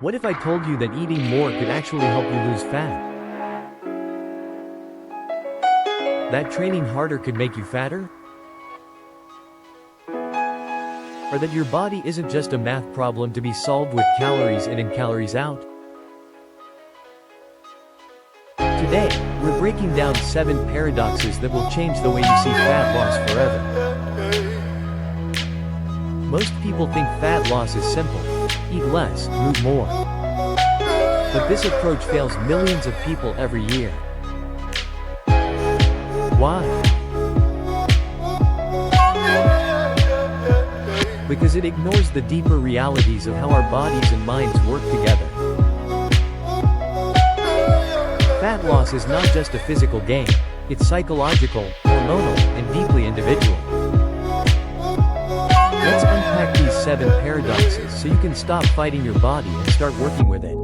What if I told you that eating more could actually help you lose fat? That training harder could make you fatter? Or that your body isn't just a math problem to be solved with calories in and calories out? Today, we're breaking down 7 paradoxes that will change the way you see fat loss forever. Most people think fat loss is simple: eat less, move more. But this approach fails millions of people every year. Why? Because it ignores the deeper realities of how our bodies and minds work together. Fat loss is not just a physical gain, it's psychological, hormonal, and deeply individual. Let's unpack these 7 paradoxes so you can stop fighting your body and start working with it.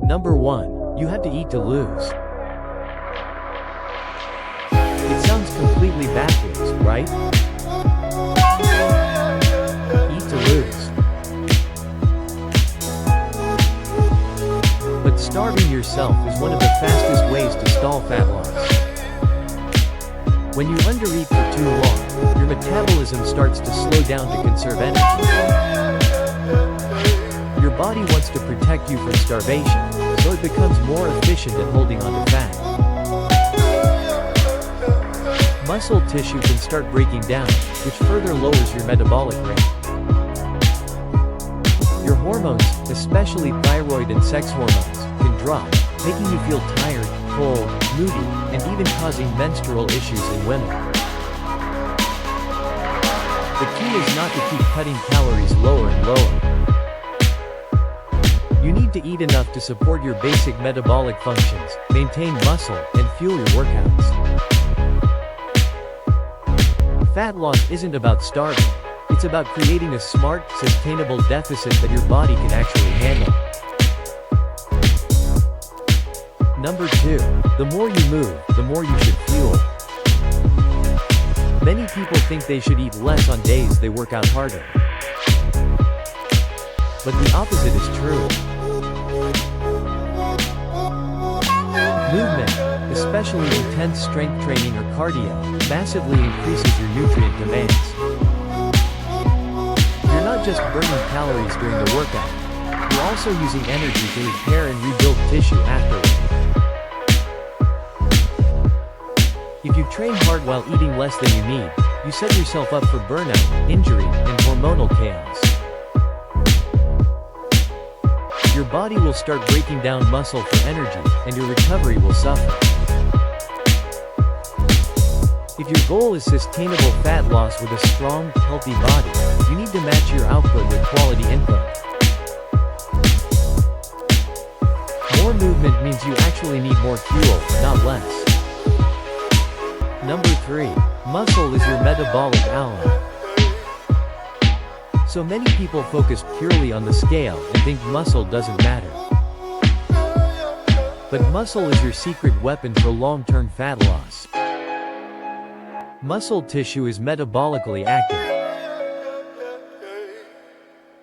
Number 1, you have to eat to lose. It sounds completely backwards, right? Eat to lose. But starving yourself is one of the fastest ways to stall fat loss. When you undereat for too long, your metabolism starts to slow down to conserve energy. Your body wants to protect you from starvation, so it becomes more efficient at holding onto fat. Muscle tissue can start breaking down, which further lowers your metabolic rate. Your hormones, especially thyroid and sex hormones, can drop, making you feel tired, cold, moody, and even causing menstrual issues in women. The key is not to keep cutting calories lower and lower. You need to eat enough to support your basic metabolic functions, maintain muscle, and fuel your workouts. Fat loss isn't about starving, it's about creating a smart, sustainable deficit that your body can actually handle. Number 2, the more you move, the more you should fuel. Many people think they should eat less on days they work out harder. But the opposite is true. Movement, especially intense strength training or cardio, massively increases your nutrient demands. You're not just burning calories during the workout, you're also using energy to repair and rebuild tissue afterward. If you train hard while eating less than you need, you set yourself up for burnout, injury, and hormonal chaos. Your body will start breaking down muscle for energy, and your recovery will suffer. If your goal is sustainable fat loss with a strong, healthy body, you need to match your output with quality input. More movement means you actually need more fuel, not less. Number 3, muscle is your metabolic ally. So many people focus purely on the scale and think muscle doesn't matter. But muscle is your secret weapon for long-term fat loss. Muscle tissue is metabolically active.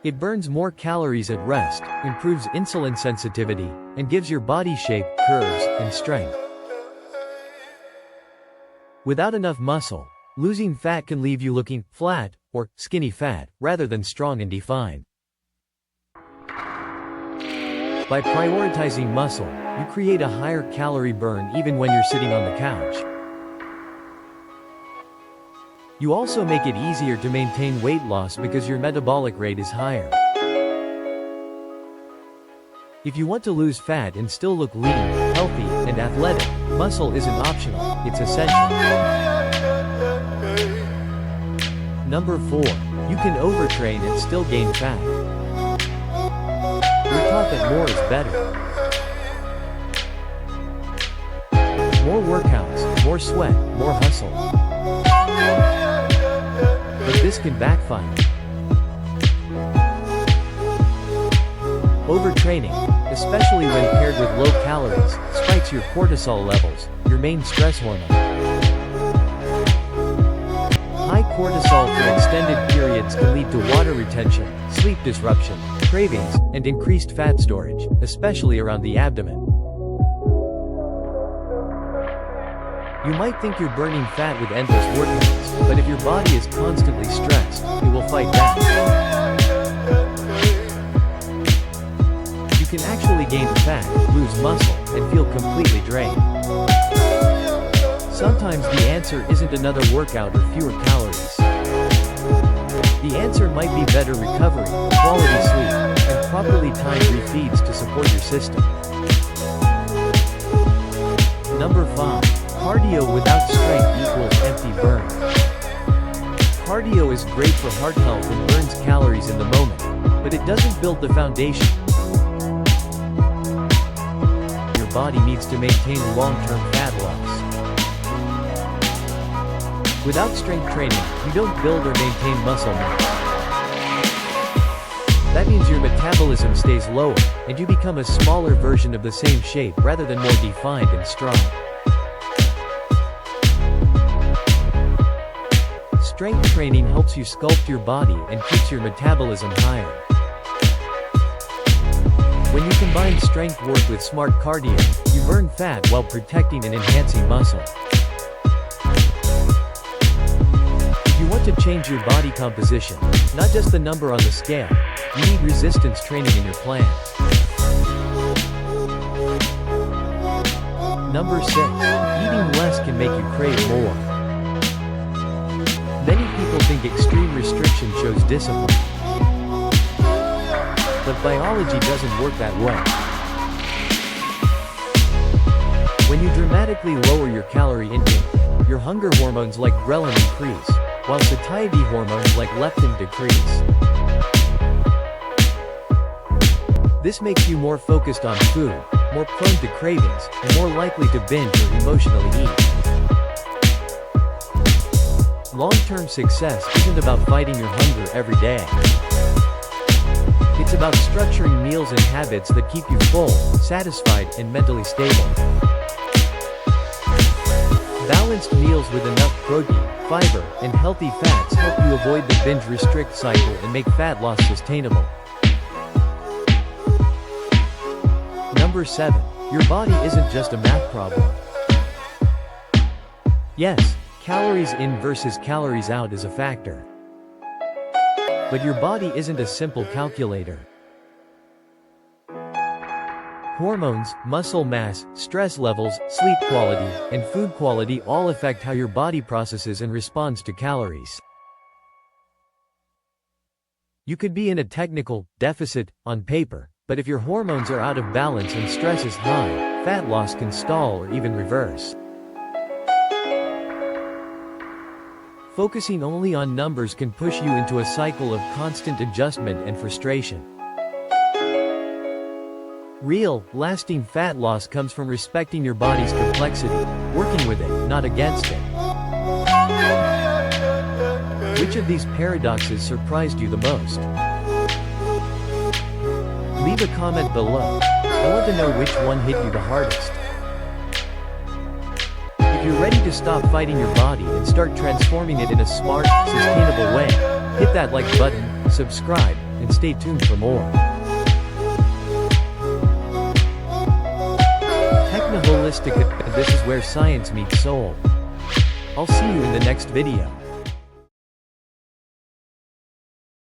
It burns more calories at rest, improves insulin sensitivity, and gives your body shape, curves, and strength. Without enough muscle, losing fat can leave you looking flat or skinny fat rather than strong and defined. By prioritizing muscle, you create a higher calorie burn even when you're sitting on the couch. You also make it easier to maintain weight loss because your metabolic rate is higher. If you want to lose fat and still look lean, healthy, and athletic, muscle isn't optional, it's essential. Number 4, you can overtrain and still gain fat. We're taught that more is better. More workouts, more sweat, more hustle. But this can backfire. Overtraining, especially when paired with low calories, spikes your cortisol levels, your main stress hormone. High cortisol for extended periods can lead to water retention, sleep disruption, cravings, and increased fat storage, especially around the abdomen. You might think you're burning fat with endless workouts, but if your body is constantly stressed, it will fight back. You can actually gain fat, lose muscle, and feel completely drained. Sometimes the answer isn't another workout or fewer calories. The answer might be better recovery, quality sleep, and properly timed refeeds to support your system. Number 5. Cardio without strength equals empty burn. Cardio is great for heart health and burns calories in the moment, but it doesn't build the foundation. Your body needs to maintain long-term fat loss. Without strength training, you don't build or maintain muscle mass. That means your metabolism stays lower, and you become a smaller version of the same shape rather than more defined and strong. Strength training helps you sculpt your body and keeps your metabolism higher. When you combine strength work with smart cardio, you burn fat while protecting and enhancing muscle. If you want to change your body composition, not just the number on the scale, you need resistance training in your plan. Number 6. Eating less can make you crave more. Many people think extreme restriction shows discipline. But biology doesn't work that way. When you dramatically lower your calorie intake, your hunger hormones like ghrelin increase, while satiety hormones like leptin decrease. This makes you more focused on food, more prone to cravings, and more likely to binge or emotionally eat. Long-term success isn't about fighting your hunger every day. It's about structuring meals and habits that keep you full, satisfied, and mentally stable. Balanced meals with enough protein, fiber, and healthy fats help you avoid the binge-restrict cycle and make fat loss sustainable. Number 7. Your body isn't just a math problem. Yes, calories in versus calories out is a factor. But your body isn't a simple calculator. Hormones, muscle mass, stress levels, sleep quality, and food quality all affect how your body processes and responds to calories. You could be in a technical deficit on paper, but if your hormones are out of balance and stress is high, fat loss can stall or even reverse. Focusing only on numbers can push you into a cycle of constant adjustment and frustration. Real, lasting fat loss comes from respecting your body's complexity, working with it, not against it. Which of these paradoxes surprised you the most? Leave a comment below. I want to know which one hit you the hardest. If you're ready to stop fighting your body and start transforming it in a smart, sustainable way, hit that like button, subscribe, and stay tuned for more. Technoholistica, and this is where science meets soul. I'll see you in the next video.